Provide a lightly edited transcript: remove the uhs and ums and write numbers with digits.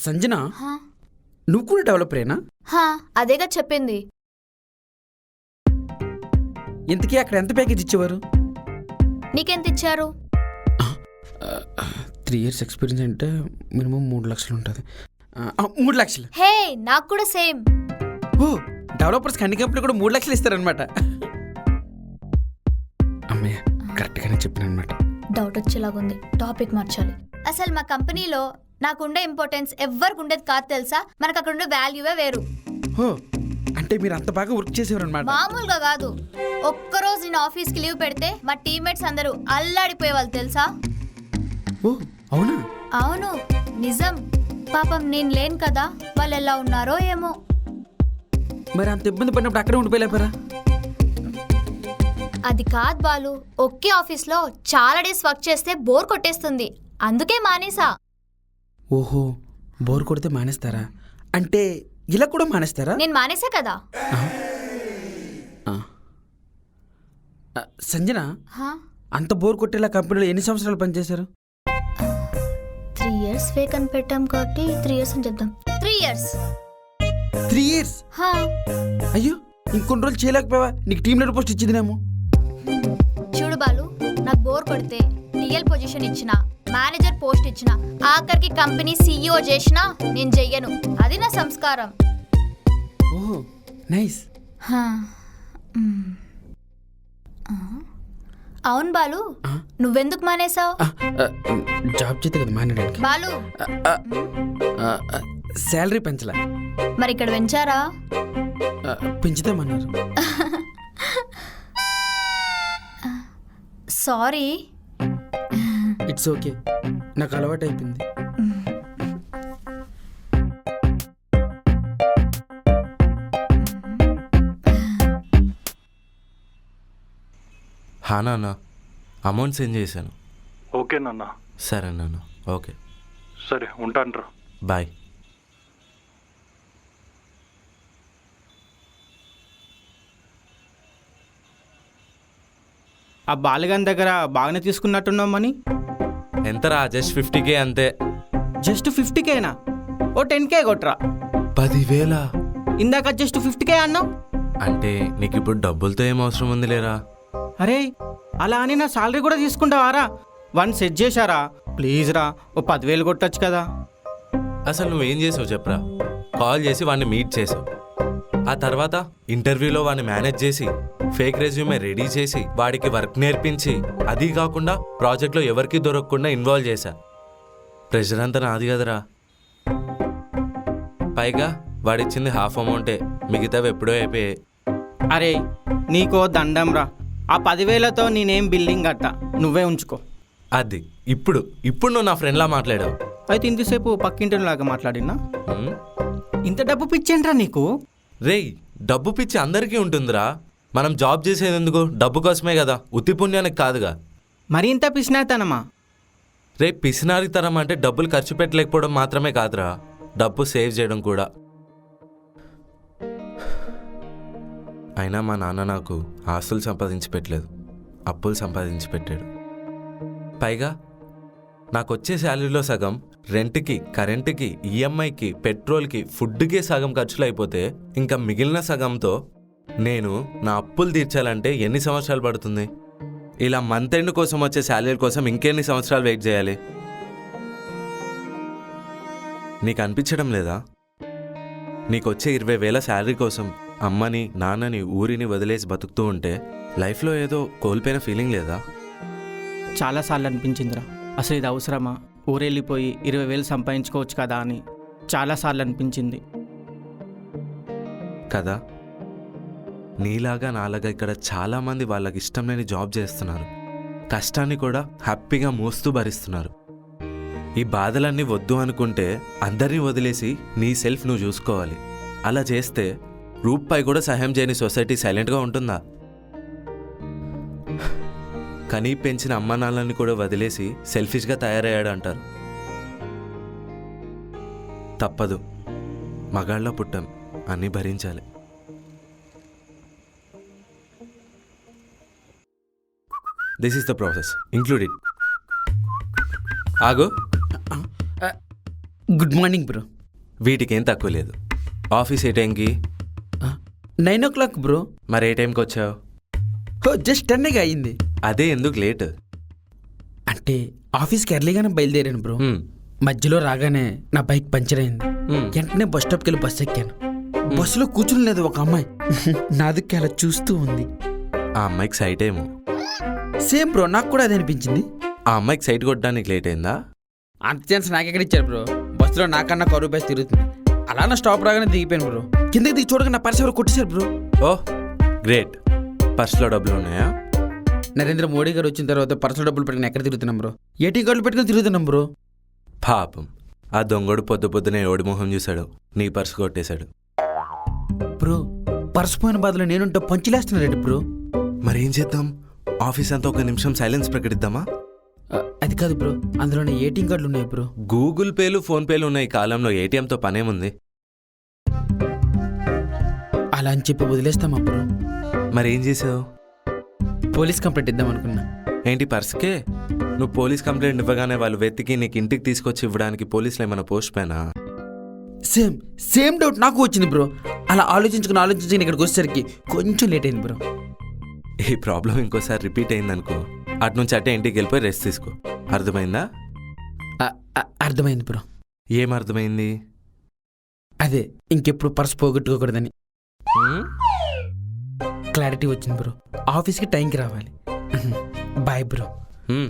సంజన, హా? నువ్వు కూడా డెవలపరేనా? హా, అదేగా చెప్పింది. ఇంతకీ అక్కడ ఎంత ప్యాకేజ్ ఇచ్చేవారు? నీకెంత ఇచ్చారు? 3 years ఎక్స్పీరియన్స్ అంటే మినిమం 3 లక్షలు ఉంటుంది. 3 లక్షలు. హే, నాకు కూడా సేమ్. ఓ, డెవలపర్స్కి అన్ని కంపెనీలు కూడా 3 లక్షలు ఇస్తారనమాట. అమ్మయ్య, కరెక్ట్గానే చెప్పాను అనమాట. డౌట్ వచ్చేలాగుంది, టాపిక్ మార్చాలి. అసలు మా కంపెనీలో నాకుండే ఇంపార్టెన్స్ ఎవ్వరికి ఉండేది కాదు తెలుసా. మనకు అక్కడ ఉండే వాల్యూవే వేరు. ఓ, అంటే మీరు అంత బాగా వర్క్ చేసేవారు అనమాట. మామూలుగా కాదు. ఒక్కరోజు నేను ఆఫీస్కి లీవ్ పెడితే మా టీమ్మేట్స్ అందరూ అల్లాడిపోయేవాళ్ళు తెలుసా. ఓ, అవునా? అవును, నిజం. పాపం నేను లేను కదా, వాళ్ళు ఎలా ఉన్నారో ఏమో. మరి అంత ఇబ్బంది పడినప్పుడు అక్కడే ఉండిపోయలేపారా? అది కాదు బాలు, ఒకే ఆఫీస్లో చాలా డేస్ వర్క్ చేస్తే బోర్ కొట్టేస్తుంది, అందుకే మానేసా. ఓహో, బోర్ కొడితే మానేస్తారా? అంటే ఇలా కూడా మానేస్తారా? నేను మానేసా కదా. సంజన, హా? అంత బోర్ కొట్టేలా కంపెనీలో ఎన్ని సంవత్సరాలు పనిచేశారు? 3 years వేకన్ పెట్టాం కాబట్టి 3 years అని చెప్దాం. 3 years. 3 years? హా? అయ్యో, ఇంకొన్ని రోజులు చేయలేకపోయావా? నీకు టీమ్ లీడర్ పోస్ట్ ఇచ్చిందినేమో. చూడు బాలు, నాకు బోర్ కొడితే టీఎల్ పొజిషన్ ఇచ్చినా, మేనేజర్ పోస్ట్ ఇచ్చినా, ఆఖరికి కంపెనీ CEO చేసినా నేను చెయ్యను. అది నా సంస్కారం. ఓహో, నైస్. హా. అవును బాలు, నువ్వెందుకు మానేసావు? జాబ్ చేస్తే కదా మానేయడానికి. బాలు, శాలరీ పెంచలా. మరి ఇక్కడ పెంచారా? పెంచుతామన్నారు. సారీ. ఇట్స్ ఓకే, నాకు అలవాటు అయిపోయింది. హా నాన్న, అమౌంట్ సెండ్ చేశాను. ఓకే నాన్న. సరే నాన్న, ఓకే. సరే, ఉంటానురా. బాయ్. ఆ బాలిగాని దగ్గర బాగానే తీసుకున్నట్టున్నావు మనీ. ఎంతరా? జస్ట్ 50K అంతే. జస్ట్ 50Kనా? ఓ 10K కొట్రా. 10,000? ఇందాక జస్ట్ 50K అన్నావు. అంటే నీకు ఇప్పుడు డబ్బులతో ఏం అవసరం ఉంది లేరా? అరే, అలా అని నా సాలరీ కూడా తీసుకుంటావారా? 1 సెట్ చేశారా? ప్లీజ్ రా, ఓ 10,000 కొట్టచ్చు కదా. అసలు నువ్వేం చేసావు చెప్పరా? కాల్ చేసి వాడిని మీట్ చేసావు, ఆ తర్వాత ఇంటర్వ్యూలో వాడిని మేనేజ్ చేసి, ఫేక్ రెజ్యూమే రెడీ చేసి, వాడికి వర్క్ నేర్పించి, అదీ కాకుండా ప్రాజెక్ట్లో ఎవరికి దొరకకుండా ఇన్వాల్వ్ చేశా. ప్రెషర్ అంతా నాది కదరా. పైగా వాడిచ్చింది హాఫ్ అమౌంటే, మిగతావి ఎప్పుడో అయిపోయాయి. అరే, నీకో దండం రా. ఆ 10,000తో నేనేం బిల్డింగ్ కట్టా, నువ్వే ఉంచుకో. అది ఇప్పుడు నువ్వు నా ఫ్రెండ్లా మాట్లాడావు. అయితే ఇంతసేపు పక్కింటిలాగా మాట్లాడినా? హ్మ్? ఇంత డబ్బు పిచ్చేంట్రా నీకు? రేయ్, డబ్బు పిచ్చి అందరికీ ఉంటుందిరా. మనం జాబ్ చేసేది ఎందుకు? డబ్బు కోసమే కదా, ఉత్తి పుణ్యానికి కాదుగా. మరి ఇంత పిసినాతనమా? రే, పిసినారితనం అంటే డబ్బులు ఖర్చు పెట్టలేకపోవడం మాత్రమే కాదురా, డబ్బు సేవ్ చేయడం కూడా. అయినా మా నాన్న నాకు ఆస్తులు సంపాదించి పెట్టలేదు, అప్పులు సంపాదించి పెట్టాడు. పైగా నాకు వచ్చే శాలరీలో సగం రెంట్కి, కరెంటుకి, ఈఎంఐకి, పెట్రోల్కి, ఫుడ్కి సగం ఖర్చులు అయిపోతే ఇంకా మిగిలిన సగంతో నేను నా అప్పులు తీర్చాలంటే ఎన్ని సంవత్సరాలు పడుతుంది? ఇలా మంత్ ఎండ్ కోసం వచ్చే శాలరీ కోసం ఇంకెన్ని సంవత్సరాలు వెయిట్ చేయాలి? నీకు అనిపించడం లేదా? నీకు వచ్చే 20,000 శాలరీ కోసం అమ్మని, నాన్నని, ఊరిని వదిలేసి బతుకుతూ ఉంటే లైఫ్లో ఏదో కోల్పోయిన ఫీలింగ్ లేదా? చాలాసార్లు అనిపించిందిరా, అసలు ఇది అవసరమా? ఊరెళ్ళిపోయి 20,000 సంపాదించుకోవచ్చు కదా అని చాలాసార్లు అనిపించింది కదా. నీలాగా నాలాగా ఇక్కడ చాలామంది వాళ్ళకి ఇష్టం లేని జాబ్ చేస్తున్నారు, కష్టాన్ని కూడా హ్యాపీగా మోస్తూ భరిస్తున్నారు. ఈ బాధలన్నీ వద్దు అనుకుంటే అందరినీ వదిలేసి నీ సెల్ఫ్ నువ్వు చూసుకోవాలి. అలా చేస్తే రూపాయి కూడా సహాయం చేయని సొసైటీ సైలెంట్గా ఉంటుందా? కనీ పెంచిన అమ్మ నాన్నని కూడా వదిలేసి సెల్ఫిష్గా తయారయ్యాడు అంటారు. తప్పదు, మగాళ్ళ పుట్టాం, అన్నీ భరించాలి. This is the process, include it. ఆగు. Good morning bro. వీటికేం తక్కువ లేదు. ఆఫీస్ ఏ టైంకి? 9 o'clock బ్రో. మరి ఏ టైంకి వచ్చావు? జస్ట్ 10 అయింది. అదే ఎందుకు లేట్? అంటే ఆఫీస్కి ఎర్లీగానే బయలుదేరాను బ్రో. మధ్యలో రాగానే నా బైక్ పంచర్ అయింది. వెంటనే బస్ స్టాప్కి వెళ్ళి బస్సు ఎక్కాను. బస్సులో కూర్చుని లేదు ఒక అమ్మాయి. నాదికి అలా చూస్తూ ఉంది. ఆ అమ్మాయికి సైట్ ఏమో. సేమ్ బ్రో, నాకు కూడా అదే అనిపించింది. ఆ అమ్మాయికి సైట్ కొట్టడానికి లేట్ అయిందా? అంత ఛాన్స్ నాకెక్కడ ఇచ్చారు బ్రో? బస్సులో నాకన్నా కరువు బస్ తిరుగుతుంది. అలా నా స్టాప్ రాగానే దిగిపోయాను బ్రో. కిందకి దిగి చూడగా నా పర్స్ ఎవరు కొట్టేశారు బ్రో. Oh great. పర్స్లో డబ్బులు ఉన్నాయా? నరేంద్ర మోడీ గారు వచ్చిన తర్వాత పర్సులో డబ్బులు పెట్టుకుని ఎక్కడ తిరుగుతున్నాం బ్రో? ఏటీఎం కార్డులు పెట్టుకుని తిరుగుతున్నాం బ్రో. పాపం ఆ దొంగడు పొద్దునే ఓడి మొహం చూశాడు, నీ పర్సు కొట్టేశాడు. బ్రో పర్సు పోయిన బాధలో నేనుంటే పంచులేస్తున్నాడు బ్రో. మరేం చేద్దాం? ఆఫీస్ అంతా ఒక నిమిషం సైలెన్స్ ప్రకటిద్దామా? అది కాదు బ్రో, అందులోనే ఏటీఎం కార్డులు ఉన్నాయి బ్రో. గూగుల్ పేలు ఫోన్ పేలు ఉన్న ఈ కాలంలో ఏటీఎంతో పనేముంది? అలా అని చెప్పి వదిలేస్తామా బ్రో? మరేం చేసావు? పోలీస్ కంప్లైంట్ ఇద్దాం అనుకున్నా. ఏంటి పర్స్కే? నువ్వు పోలీస్ కంప్లైంట్ ఇవ్వగానే వాళ్ళు వెతికి నీకు ఇంటికి తీసుకొచ్చి ఇవ్వడానికి పోలీసులు ఏమైనా పోస్ట్ పోయినా? సేమ్ డౌట్ నాకు వచ్చింది బ్రో. అలా ఆలోచించుకుని ఇక్కడికి వచ్చేసరికి కొంచెం లేట్ అయింది బ్రో. ఈ ప్రాబ్లం ఇంకోసారి రిపీట్ అయిందనుకో, అటు నుంచి అటే ఇంటికి వెళ్ళిపోయి రెస్ట్ తీసుకో. అర్థమైందా? అర్థమైంది బ్రో. ఏం అర్థమైంది? అదే ఇంకెప్పుడు పర్స్ పోగొట్టుకోకూడదని క్లారిటీ వచ్చింది బ్రో. ఆఫీస్కి టైంకి రావాలి. Bye bro. హ్మ్.